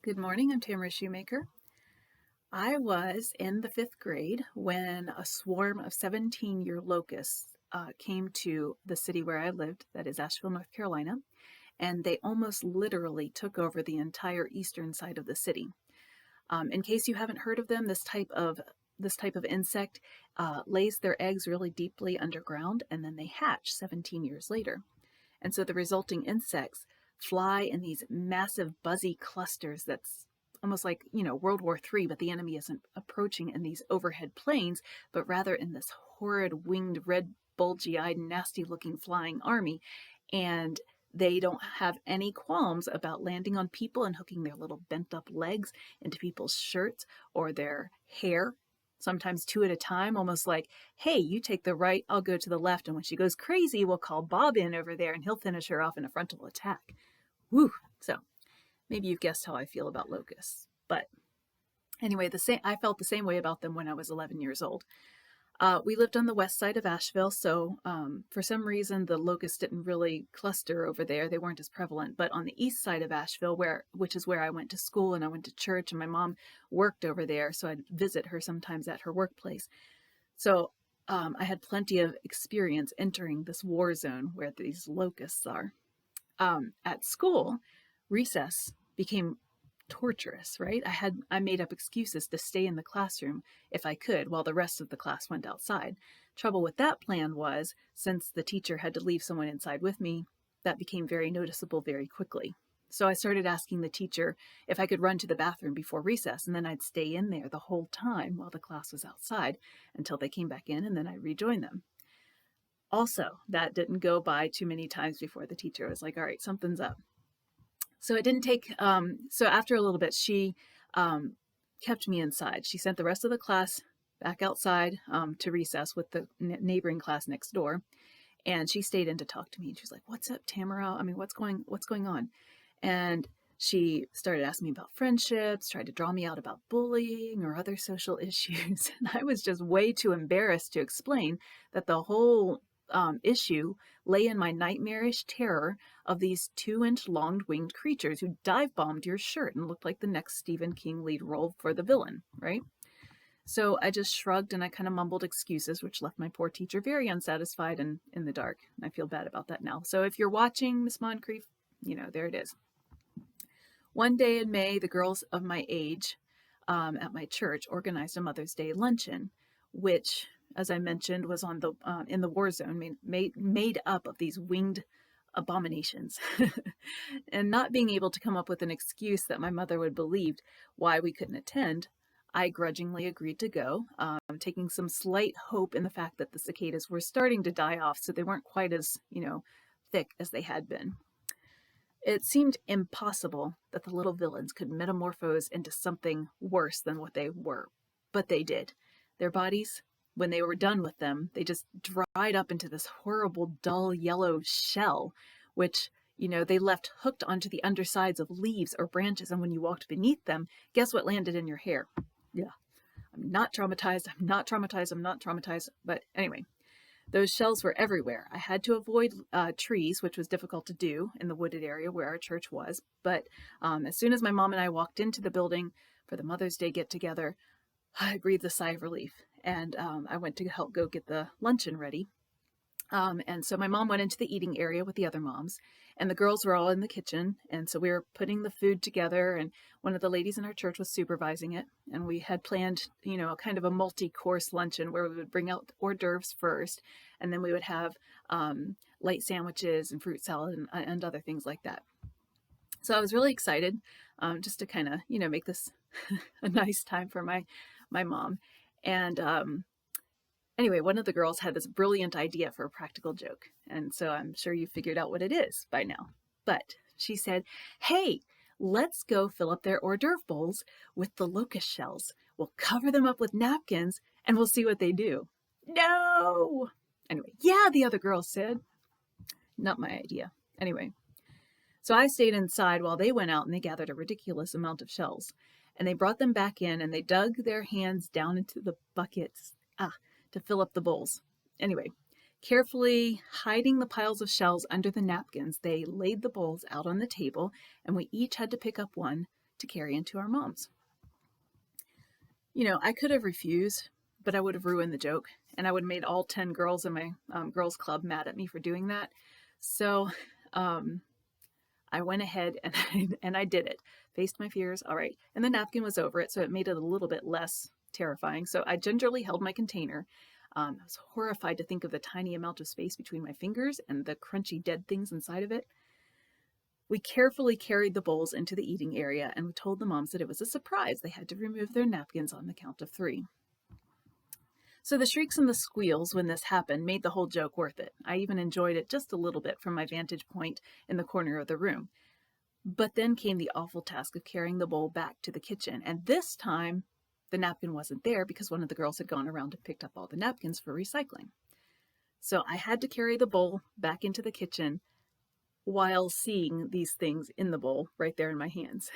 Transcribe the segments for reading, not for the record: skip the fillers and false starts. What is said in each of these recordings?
Good morning, I'm Tamara Shoemaker. I was in the fifth grade when a swarm of 17-year locusts came to the city where I lived, that is Asheville, North Carolina, and they almost literally took over the entire eastern side of the city. In case you haven't heard of them, this type of insect lays their eggs really deeply underground, and then they hatch 17 years later. And so the resulting insects fly in these massive buzzy clusters that's almost like, World War III, but the enemy isn't approaching in these overhead planes, but rather in this horrid winged, red, bulgy-eyed, nasty-looking flying army. And they don't have any qualms about landing on people and hooking their little bent-up legs into people's shirts or their hair, sometimes two at a time, almost like, hey, you take the right, I'll go to the left, and when she goes crazy, we'll call Bob in over there and he'll finish her off in a frontal attack. Woo! So maybe you've guessed how I feel about locusts. But anyway, I felt the same way about them when I was 11 years old. We lived on the west side of Asheville, so for some reason the locusts didn't really cluster over there. They weren't as prevalent. But on the east side of Asheville, which is where I went to school and I went to church, and my mom worked over there, so I'd visit her sometimes at her workplace. So I had plenty of experience entering this war zone where these locusts are. At school, recess became torturous, right? I made up excuses to stay in the classroom if I could while the rest of the class went outside. Trouble with that plan was, since the teacher had to leave someone inside with me, that became very noticeable very quickly. So I started asking the teacher if I could run to the bathroom before recess, and then I'd stay in there the whole time while the class was outside until they came back in, and then I'd rejoin them. Also, that didn't go by too many times before the teacher was like, all right, something's up. So it didn't take, so after a little bit, she kept me inside. She sent the rest of the class back outside to recess with the neighboring class next door. And she stayed in to talk to me. And she was like, what's up, Tamara? I mean, what's going on? And she started asking me about friendships, tried to draw me out about bullying or other social issues. And I was just way too embarrassed to explain that the whole issue lay in my nightmarish terror of these 2-inch long winged creatures who dive bombed your shirt and looked like the next Stephen King lead role for the villain, right? So I just shrugged and I kind of mumbled excuses, which left my poor teacher very unsatisfied and in the dark. And I feel bad about that now. So if you're watching, Miss Moncrief, there it is. One day in May, the girls of my age at my church organized a Mother's Day luncheon, which, as I mentioned, was on the in the war zone, made up of these winged abominations. And not being able to come up with an excuse that my mother would believe why we couldn't attend, I grudgingly agreed to go, taking some slight hope in the fact that the cicadas were starting to die off, so they weren't quite as, thick as they had been. It seemed impossible that the little villains could metamorphose into something worse than what they were, but they did. Their bodies, when they were done with them, they just dried up into this horrible, dull yellow shell, which, they left hooked onto the undersides of leaves or branches. And when you walked beneath them, guess what landed in your hair? Yeah, I'm not traumatized. But anyway, those shells were everywhere. I had to avoid trees, which was difficult to do in the wooded area where our church was. But as soon as my mom and I walked into the building for the Mother's Day get-together, I breathed a sigh of relief. And I went to help go get the luncheon ready. And so my mom went into the eating area with the other moms, and the girls were all in the kitchen. And so we were putting the food together, and one of the ladies in our church was supervising it. And we had planned, kind of a multi-course luncheon where we would bring out hors d'oeuvres first, and then we would have light sandwiches and fruit salad and other things like that. So I was really excited just to kind of, make this a nice time for my mom. And anyway, one of the girls had this brilliant idea for a practical joke. And so I'm sure you figured out what it is by now. But she said, hey, let's go fill up their hors d'oeuvre bowls with the locust shells. We'll cover them up with napkins and we'll see what they do. No! Anyway, yeah, the other girls said. Not my idea. Anyway, so I stayed inside while they went out and they gathered a ridiculous amount of shells. And they brought them back in and they dug their hands down into the buckets to fill up the bowls. Anyway, carefully hiding the piles of shells under the napkins, they laid the bowls out on the table, and we each had to pick up one to carry into our moms. I could have refused, but I would have ruined the joke, and I would have made all 10 girls in my girls club mad at me for doing that. So I went ahead and I did it. Faced my fears. All right. And the napkin was over it, so it made it a little bit less terrifying. So I gingerly held my container. I was horrified to think of the tiny amount of space between my fingers and the crunchy dead things inside of it. We carefully carried the bowls into the eating area, and we told the moms that it was a surprise. They had to remove their napkins on the count of 3. So the shrieks and the squeals when this happened made the whole joke worth it. I even enjoyed it just a little bit from my vantage point in the corner of the room. But then came the awful task of carrying the bowl back to the kitchen, and this time the napkin wasn't there because one of the girls had gone around and picked up all the napkins for recycling. So I had to carry the bowl back into the kitchen while seeing these things in the bowl right there in my hands.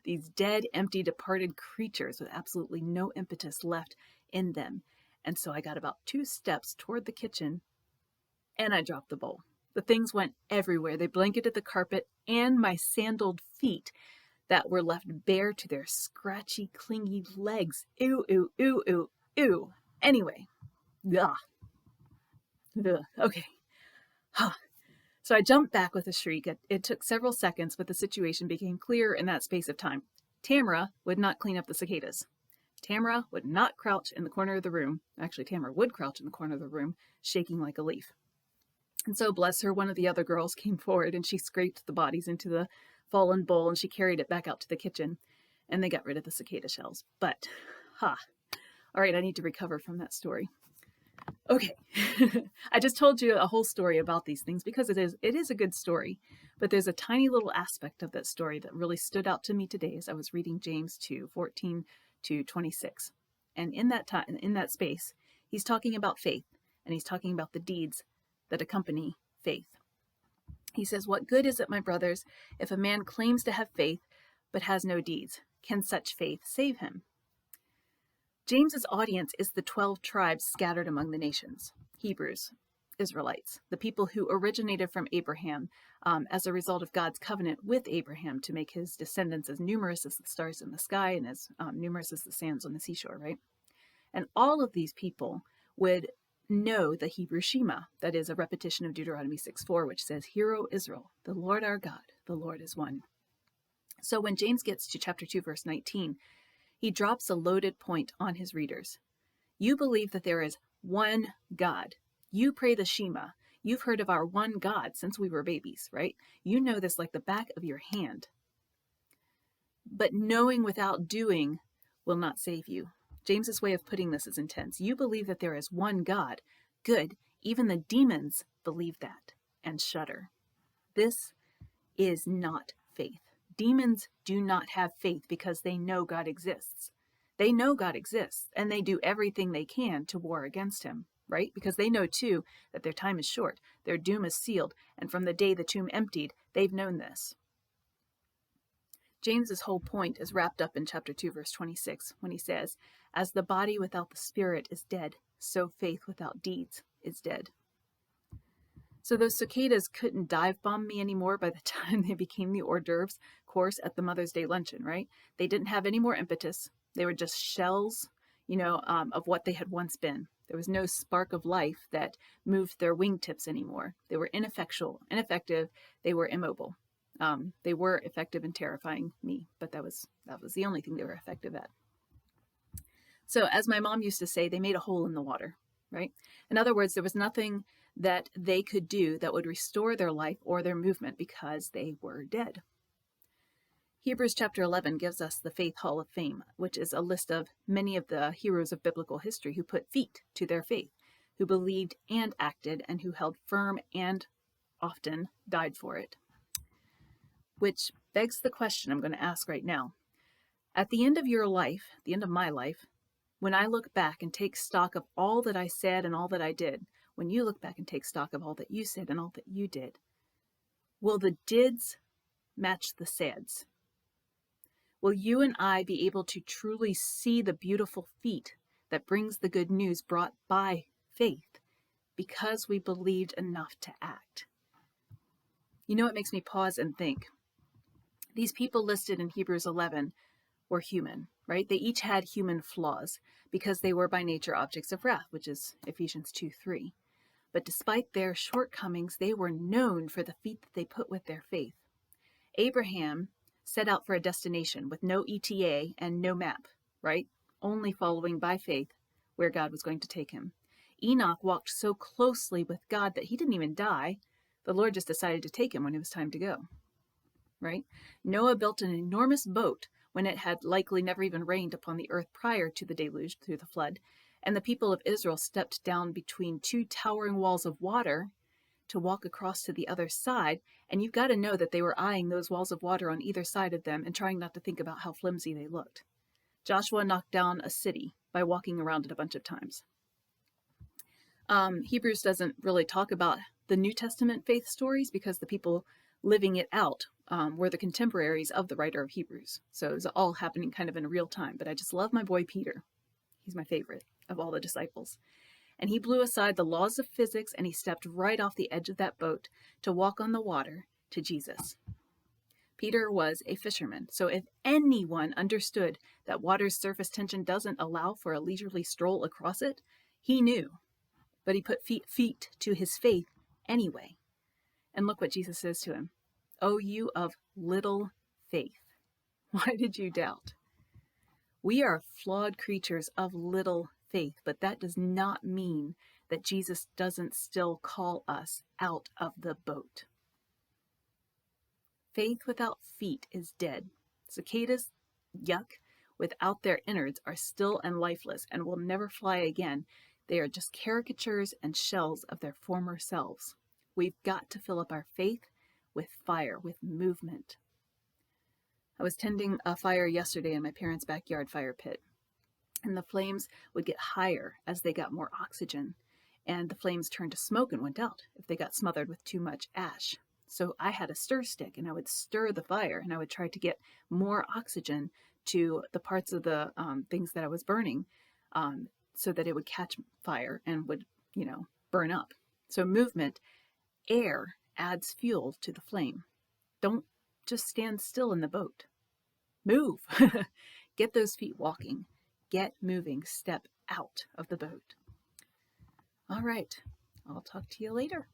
These dead, empty, departed creatures with absolutely no impetus left in them. And so I got about 2 steps toward the kitchen and I dropped the bowl. The things went everywhere. They blanketed the carpet and my sandaled feet that were left bare to their scratchy, clingy legs. Ew, ew, ew, ew, ew. Anyway. Ugh. Ugh. Okay. Huh. So I jumped back with a shriek. It took several seconds, but the situation became clear in that space of time. Tamara would not clean up the cicadas. Tamara would not crouch in the corner of the room. Actually, Tamara would crouch in the corner of the room, shaking like a leaf. And so, bless her, one of the other girls came forward and she scraped the bodies into the fallen bowl and she carried it back out to the kitchen. And they got rid of the cicada shells. But, all right, I need to recover from that story. Okay, I just told you a whole story about these things because it is a good story, but there's a tiny little aspect of that story that really stood out to me today as I was reading James 2:14 to 26. And in that space, he's talking about faith, and he's talking about the deeds that accompany faith. He says, "What good is it, my brothers, if a man claims to have faith but has no deeds? Can such faith save him?" James's audience is the 12 tribes scattered among the nations, Hebrews, Israelites, the people who originated from Abraham as a result of God's covenant with Abraham to make his descendants as numerous as the stars in the sky and as numerous as the sands on the seashore, right? And all of these people would know the Hebrew Shema, that is a repetition of Deuteronomy 6:4, which says, "Hear, O Israel, the Lord our God, the Lord is one." So when James gets to chapter 2, verse 19, he drops a loaded point on his readers. You believe that there is one God. You pray the Shema. You've heard of our one God since we were babies, right? You know this like the back of your hand. But knowing without doing will not save you. James's way of putting this is intense. You believe that there is one God. Good. Even the demons believe that and shudder. This is not faith. Demons do not have faith because they know God exists. They know God exists, and they do everything they can to war against him, right? Because they know, too, that their time is short, their doom is sealed, and from the day the tomb emptied, they've known this. James's whole point is wrapped up in chapter 2, verse 26, when he says, "As the body without the spirit is dead, so faith without deeds is dead." So those cicadas couldn't dive bomb me anymore by the time they became the hors d'oeuvres course at the Mother's Day luncheon, right? They didn't have any more impetus. They were just shells, of what they had once been. There was no spark of life that moved their wingtips anymore. They were ineffective. They were immobile. They were effective in terrifying me, but that was the only thing they were effective at. So as my mom used to say, they made a hole in the water, right? In other words, there was nothing that they could do that would restore their life or their movement because they were dead. Hebrews chapter 11 gives us the Faith Hall of Fame, which is a list of many of the heroes of biblical history who put feet to their faith, who believed and acted, and who held firm and often died for it. Which begs the question I'm going to ask right now. At the end of your life, the end of my life, when I look back and take stock of all that I said and all that I did, when you look back and take stock of all that you said and all that you did, will the dids match the sads? Will you and I be able to truly see the beautiful feet that brings the good news brought by faith because we believed enough to act? It makes me pause and think. These people listed in Hebrews 11 were human, right? They each had human flaws because they were by nature objects of wrath, which is Ephesians 2:3. But despite their shortcomings, they were known for the feat that they put with their faith. Abraham set out for a destination with no ETA and no map, right? Only following by faith where God was going to take him. Enoch walked so closely with God that he didn't even die. The Lord just decided to take him when it was time to go, right? Noah built an enormous boat when it had likely never even rained upon the earth prior to the deluge through the flood. And the people of Israel stepped down between two towering walls of water to walk across to the other side. And you've got to know that they were eyeing those walls of water on either side of them and trying not to think about how flimsy they looked. Joshua knocked down a city by walking around it a bunch of times. Hebrews doesn't really talk about the New Testament faith stories because the people living it out were the contemporaries of the writer of Hebrews. So it was all happening kind of in real time. But I just love my boy Peter. He's my favorite of all the disciples. And he blew aside the laws of physics and he stepped right off the edge of that boat to walk on the water to Jesus. Peter was a fisherman, so if anyone understood that water's surface tension doesn't allow for a leisurely stroll across it, he knew. But he put feet to his faith anyway. And look what Jesus says to him. "O you of little faith, why did you doubt?" We are flawed creatures of little faith, but that does not mean that Jesus doesn't still call us out of the boat. Faith without feet is dead. Cicadas, yuck, without their innards are still and lifeless and will never fly again. They are just caricatures and shells of their former selves. We've got to fill up our faith with fire, with movement. I was tending a fire yesterday in my parents' backyard fire pit, and the flames would get higher as they got more oxygen, and the flames turned to smoke and went out if they got smothered with too much ash. So I had a stir stick, and I would stir the fire, and I would try to get more oxygen to the parts of the things that I was burning so that it would catch fire and would, burn up. So movement, air adds fuel to the flame. Don't just stand still in the boat. Move. Get those feet walking. Get moving. Step out of the boat. All right. I'll talk to you later.